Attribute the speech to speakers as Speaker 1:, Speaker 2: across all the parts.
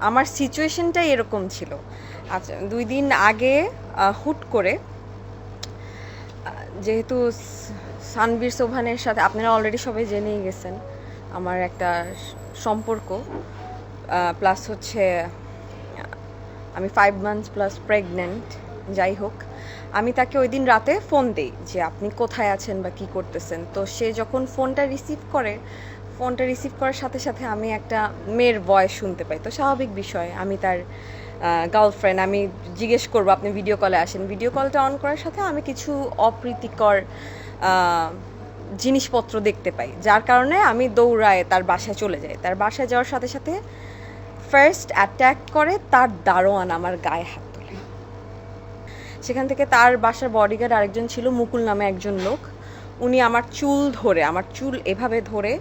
Speaker 1: আমার সিচুয়েশনটাই এরকম ছিল। আচ্ছা ২ দিন আগে হুট করে যেহেতু সানভীর সোবহানের সাথে আপনারা অলরেডি সবাই জেনেই গেছেন আমার একটা সম্পর্ক, প্লাস হচ্ছে আমি 5 মান্থস প্লাস প্রেগন্যান্ট। যাই হোক, আমি তাকে ওই দিন রাতে ফোন দেই যে আপনি কোথায় আছেন বা কী করতেছেন। তো সে যখন ফোনটা রিসিভ করার সাথে সাথে আমি একটা মেয়ের ভয়েস শুনতে পাই। তো স্বাভাবিক বিষয়, আমি তার গার্লফ্রেন্ড, আমি জিজ্ঞেস করবো আপনি ভিডিও কলে আসেন। ভিডিও কলটা অন করার সাথে আমি কিছু অপ্রীতিকর জিনিসপত্র দেখতে পাই, যার কারণে আমি দৌড়ায় তার বাসায় চলে যাই। তার বাসায় যাওয়ার সাথে সাথে ফার্স্ট অ্যাট্যাক করে তার দারোয়ান আমার গায়ে হাত তোলে। সেখান থেকে তার বাসার বডিগার্ড আরেকজন ছিল, মুকুল নামে একজন লোক। উনি আমার চুল এভাবে ধরে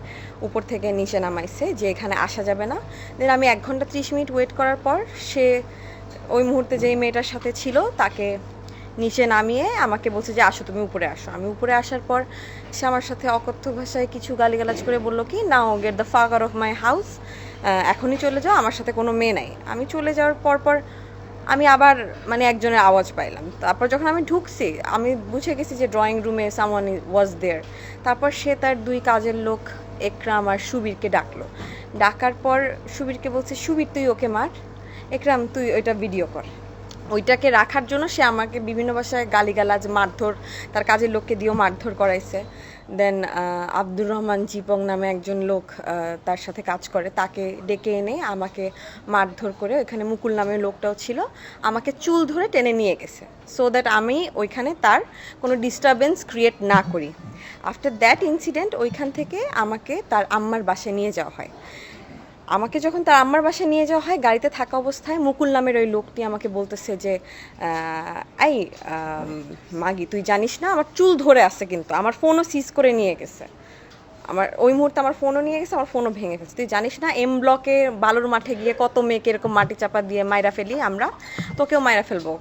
Speaker 1: উপর থেকে নিচে নামাইছে যে এখানে আসা যাবে না। দেন আমি 1 ঘন্টা 30 মিনিট ওয়েট করার পর সে ওই মুহূর্তে যেই মেয়েটার সাথে ছিল তাকে নিচে নামিয়ে আমাকে বলছে যে আসো, তুমি উপরে আসো। আমি উপরে আসার পর সে আমার সাথে অকথ্য ভাষায় কিছু গালিগালাজ করে বললো কি, নাও get the fuck out of my house, এখনই চলে যাও, আমার সাথে কোনো মেয়ে নাই। আমি চলে যাওয়ার পর আমি আবার মানে একজনের আওয়াজ পাইলাম। তারপর যখন আমি ঢুকছি আমি বুঝে গেছি যে ড্রয়িং রুমে সামওয়ান ওয়াজ দেয়ার। তারপর সে তার 2 কাজের লোক একরাম আর সুবীরকে ডাকলো। ডাকার পর সুবীরকে বলছে, সুবীর তুই ওকে মার, একরাম তুই ওইটা ভিডিও কর। ওইটাকে রাখার জন্য সে আমাকে বিভিন্ন ভাষায় গালিগালাজ, মারধর, তার কাজের লোককে দিয়েও মারধর করাইছে। দেন আব্দুর রহমান জিপং নামে একজন লোক তার সাথে কাজ করে, তাকে ডেকে এনে আমাকে মারধর করে, ওইখানে মুকুল নামের লোকটাও ছিল, আমাকে চুল ধরে টেনে নিয়ে গেছে সো দ্যাট আমি ওইখানে তার কোনো ডিস্টারবেন্স ক্রিয়েট না করি। আফটার দ্যাট ইনসিডেন্ট ওইখান থেকে আমাকে তার আম্মার বাসায় নিয়ে যাওয়া হয়। আমাকে যখন তার আম্মার বাসায় নিয়ে যাওয়া হয়, গাড়িতে থাকা অবস্থায় মুকুল নামের ওই লোকটি আমাকে বলতেছে যে এই মাগি তুই জানিস না আমার চুল ধরে আছে, কিন্তু আমার ফোনও সিজ করে নিয়ে গেছে। আমার ওই মুহূর্তে আমার ফোনও নিয়ে গেছে, আমার ফোনও ভেঙে ফেলছে। তুই জানিস না এম ব্লকে বালুর মাঠে গিয়ে কত মেয়েকে এরকম মাটি চাপা দিয়ে মাইরা ফেলি আমরা, তোকেও মাইরা ফেলবো।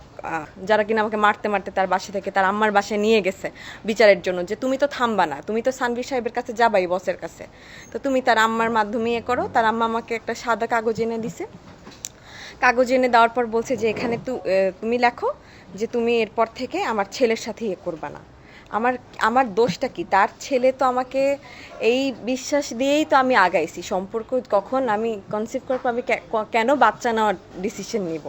Speaker 1: যারা কিনা আমাকে মারতে মারতে তার বাসা থেকে তার আম্মার বাসায় নিয়ে গেছে বিচারের জন্য, যে তুমি তো থামবা না, তুমি তো সানভীর সাহেবের কাছে যাবাই, বসের কাছে, তো তুমি তার আম্মার মাধ্যমে ইয়ে করো। তার আম্মা আমাকে একটা সাদা কাগজ এনে দিছে। কাগজ এনে দেওয়ার পর বলছে যে এখানে তুমি লেখো যে তুমি এরপর থেকে আমার ছেলের সাথে ইয়ে করবা না। আমার আমার দোষটা কি? তার ছেলে তো আমাকে এই বিশ্বাস দিয়েই তো আমি আগাইছি সম্পর্ক। কখন আমি কনসিভ করার পর আমি কেন বাচ্চা নেওয়ার ডিসিশন নিব,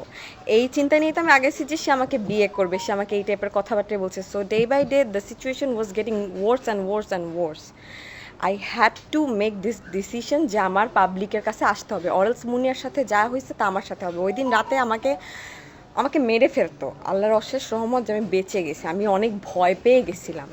Speaker 1: এই চিন্তা নিয়ে তো আমি আগাইছি যে সে আমাকে বিয়ে করবে, সে আমাকে এই টাইপের কথাবার্তা বলছে। So day by day the situation was getting worse and worse and worse. I had to make this decision যে আমার পাবলিকের কাছে আসতে হবে, অরেলস মুনিয়ার সাথে যা হয়েছে তা আমার সাথে হবে। ওই দিন রাতে আমাকে মেরে ফেলতো। আল্লাহর অশেষ রহমত যে আমি বেঁচে গেছি, আমি অনেক ভয় পেয়ে গেছিলাম।